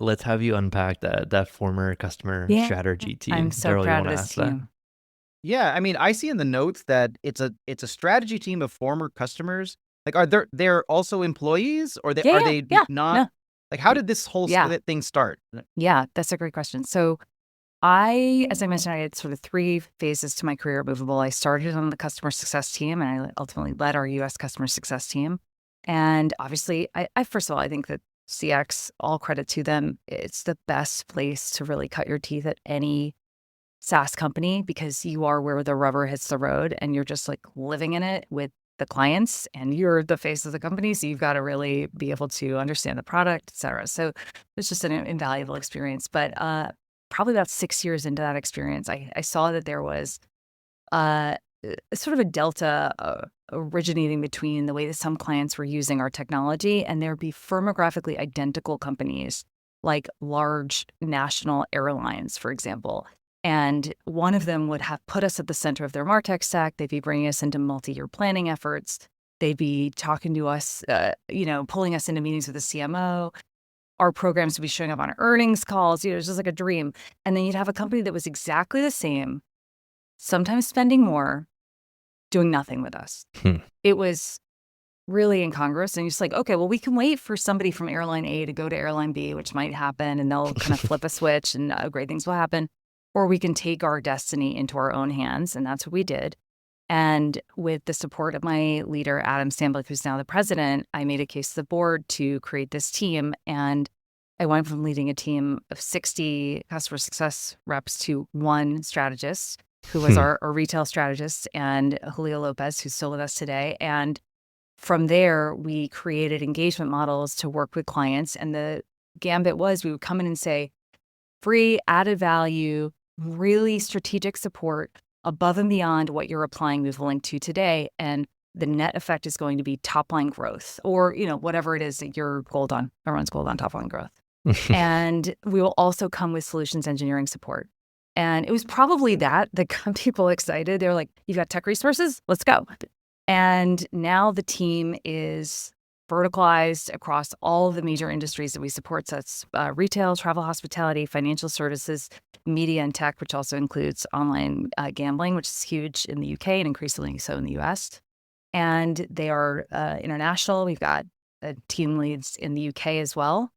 let's have you unpack that former customer Yeah, strategy I'm team. so Daryl, you proud want of to this ask that? team. Yeah, I mean, I see in the notes that it's a strategy team of former customers. Like, are they're also employees, or Yeah, are yeah, they yeah. not? No, Like, how did this whole yeah, thing start? yeah. That's a great question. So as I mentioned, I had sort of three phases to my career at Movable. I started on the customer success team, and I ultimately led our U.S. customer success team. And obviously, I first of all, I think that CX, all credit to them, it's the best place to really cut your teeth at any SaaS company because you are where the rubber hits the road and you're just like living in it with the clients and you're the face of the company. So you've got to really be able to understand the product, et cetera. So it's just an invaluable experience. But probably about 6 years into that experience, I saw that there was uh, sort of a delta originating between the way that some clients were using our technology and there'd be firmographically identical companies like large national airlines, for example. And one of them would have put us at the center of their Martech stack. They'd be bringing us into multi-year planning efforts. They'd be talking to us, pulling us into meetings with the CMO. Our programs would be showing up on earnings calls. It's just like a dream. And then you'd have a company that was exactly the same, sometimes spending more, doing nothing with us. Hmm. It was really incongruous. And you're just like, okay, well, we can wait for somebody from airline A to go to airline B, which might happen, and they'll kind of flip a switch and great things will happen. Or we can take our destiny into our own hands. And that's what we did. And with the support of my leader, Adam Stanblick, who's now the president, I made a case to the board to create this team. And I went from leading a team of 60 customer success reps to one strategist who was Hmm. our retail strategist, and Julio Lopez, who's still with us today. And from there, we created engagement models to work with clients. And the gambit was we would come in and say, free, added value, really strategic support above and beyond what you're applying Movable Ink to today. And the net effect is going to be top line growth or, whatever it is that you're gold on, everyone's gold on top line growth. And we will also come with solutions engineering support. And it was probably that got people excited. They're like, you've got tech resources? Let's go. And now the team is verticalized across all of the major industries that we support. So that's retail, travel, hospitality, financial services, media, and tech, which also includes online gambling, which is huge in the UK and increasingly so in the US. And they are international. We've got team leads in the UK as well.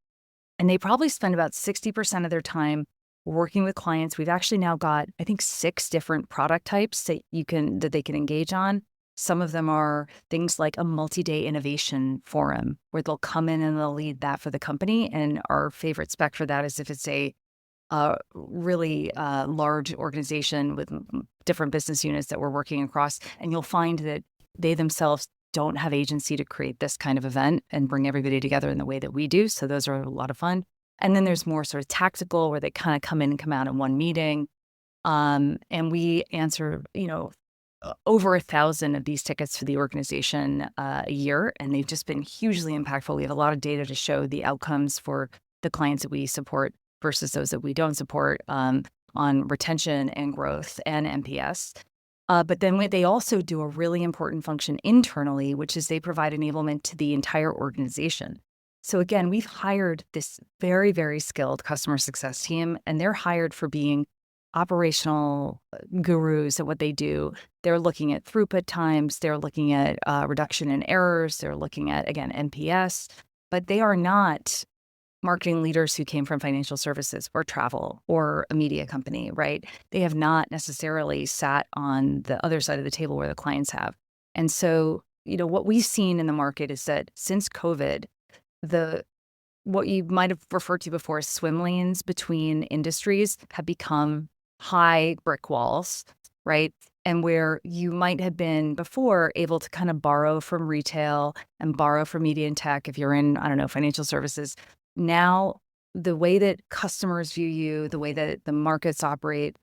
And they probably spend about 60% of their time working with clients. We've actually now got, I think, 6 different product types that they can engage on. Some of them are things like a multi-day innovation forum where they'll come in and they'll lead that for the company. And our favorite spec for that is if it's a really large organization with different business units that we're working across. And you'll find that they themselves don't have agency to create this kind of event and bring everybody together in the way that we do. So those are a lot of fun. And then there's more sort of tactical where they kind of come in and come out in one meeting. And we answer, over 1,000 of these tickets for the organization a year, and they've just been hugely impactful. We have a lot of data to show the outcomes for the clients that we support versus those that we don't support on retention and growth and NPS. But then they also do a really important function internally, which is they provide enablement to the entire organization. So again, we've hired this very, very skilled customer success team, and they're hired for being operational gurus at what they do. They're looking at throughput times. They're looking at reduction in errors. They're looking at, again, NPS. But they are not marketing leaders who came from financial services or travel or a media company, right? They have not necessarily sat on the other side of the table where the clients have. And so, what we've seen in the market is that since COVID, what you might have referred to before as swim lanes between industries have become high brick walls, right? And where you might have been before able to kind of borrow from retail and borrow from media and tech if you're in, I don't know, financial services. Now, the way that customers view you, the way that the markets operate,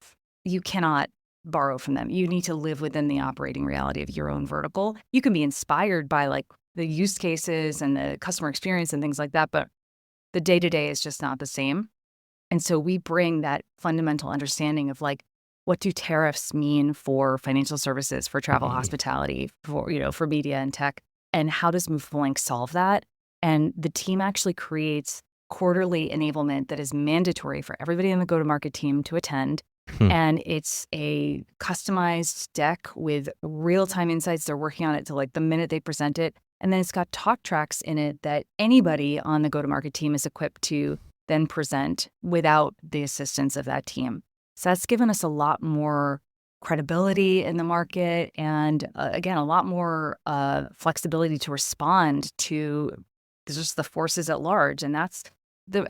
you cannot borrow from them. You need to live within the operating reality of your own vertical. You can be inspired by like the use cases and the customer experience and things like that, but the day-to-day is just not the same. And so we bring that fundamental understanding of like, what do tariffs mean for financial services, for travel, hospitality, for media and tech, and how does Movable Ink solve that? And the team actually creates quarterly enablement that is mandatory for everybody in the go-to-market team to attend. And it's a customized deck with real-time insights. They're working on it to like the minute they present it. And then it's got talk tracks in it that anybody on the go-to-market team is equipped to then present without the assistance of that team. So that's given us a lot more credibility in the market and, again, a lot more flexibility to respond to just the forces at large. And that's the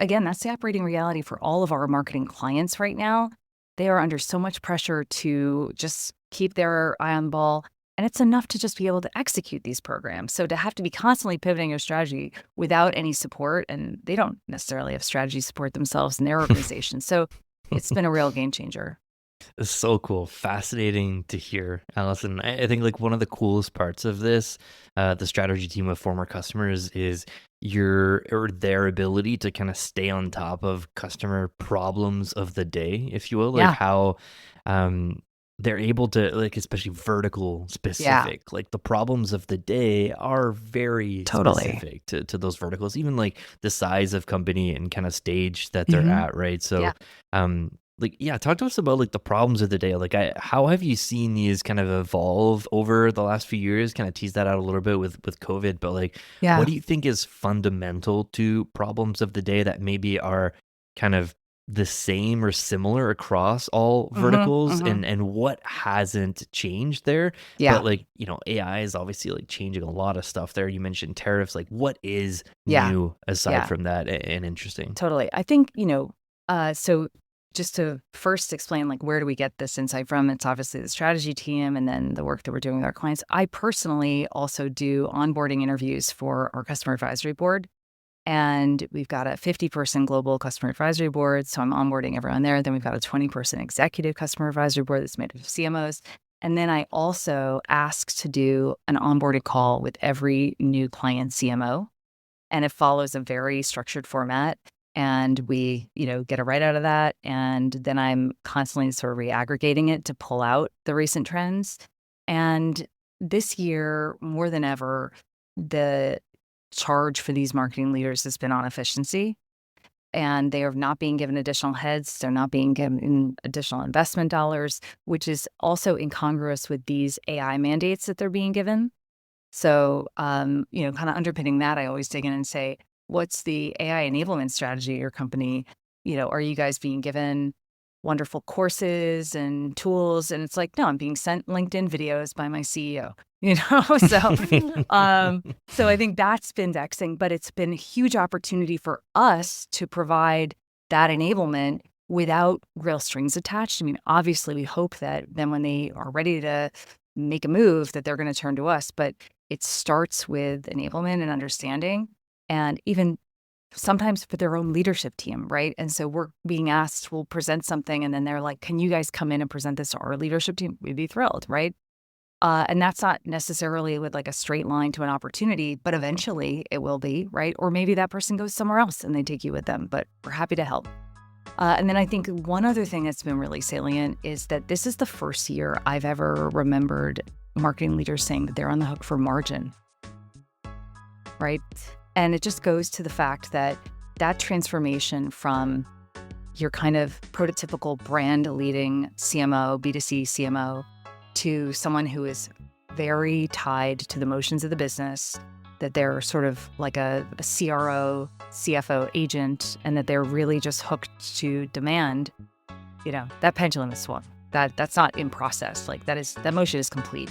operating reality for all of our marketing clients right now. They are under so much pressure to just keep their eye on the ball. And it's enough to just be able to execute these programs. So to have to be constantly pivoting your strategy without any support, and they don't necessarily have strategy support themselves in their organization. So it's been a real game changer. It's so cool. Fascinating to hear, Allison. I think like one of the coolest parts of this, the strategy team of former customers, is their ability to kind of stay on top of customer problems of the day, if you will, like Yeah. how they're able to, like, especially vertical specific, like the problems of the day are very Totally. specific to those verticals, even like the size of company and kind of stage that they're Mhm. at, right? So, Yeah. like, yeah, talk to us about like the problems of the day. Like, how have you seen these kind of evolve over the last few years? Kind of tease that out a little bit with COVID, but like, Yeah. what do you think is fundamental to problems of the day that maybe are kind of the same or similar across all verticals, and what hasn't changed there? Yeah. But like, AI is obviously like changing a lot of stuff there. You mentioned tariffs. Like, what is Yeah. new aside Yeah. from that and interesting? Totally. I think, so just to first explain, like, where do we get this insight from? It's obviously the strategy team and then the work that we're doing with our clients. I personally also do onboarding interviews for our customer advisory board. And we've got a 50-person global customer advisory board. So I'm onboarding everyone there. Then we've got a 20-person executive customer advisory board that's made up of CMOs. And then I also ask to do an onboarding call with every new client CMO. And it follows a very structured format. And we, get a write out of that. And then I'm constantly sort of reaggregating it to pull out the recent trends. And this year, more than ever, the charge for these marketing leaders has been on efficiency. And they are not being given additional heads. They're not being given additional investment dollars, which is also incongruous with these AI mandates that they're being given. So, kind of underpinning that, I always dig in and say, what's the AI enablement strategy of your company? Are you guys being given wonderful courses and tools? And it's like, no, I'm being sent LinkedIn videos by my CEO, So I think that's been vexing, but it's been a huge opportunity for us to provide that enablement without real strings attached. I mean, obviously, we hope that then when they are ready to make a move, that they're going to turn to us. But it starts with enablement and understanding, and even sometimes for their own leadership team, right? And so we're being asked, we'll present something, and then they're like, can you guys come in and present this to our leadership team? We'd be thrilled, right? And that's not necessarily with like a straight line to an opportunity, but eventually it will be, right? Or maybe that person goes somewhere else and they take you with them, but we're happy to help. And then I think one other thing that's been really salient is that this is the first year I've ever remembered marketing leaders saying that they're on the hook for margin, right? And it just goes to the fact that that transformation from your kind of prototypical brand leading CMO, B2C CMO, to someone who is very tied to the motions of the business, that they're sort of like a CRO, CFO agent, and that they're really just hooked to demand, that pendulum is swung. That's not in process. Like that motion is complete.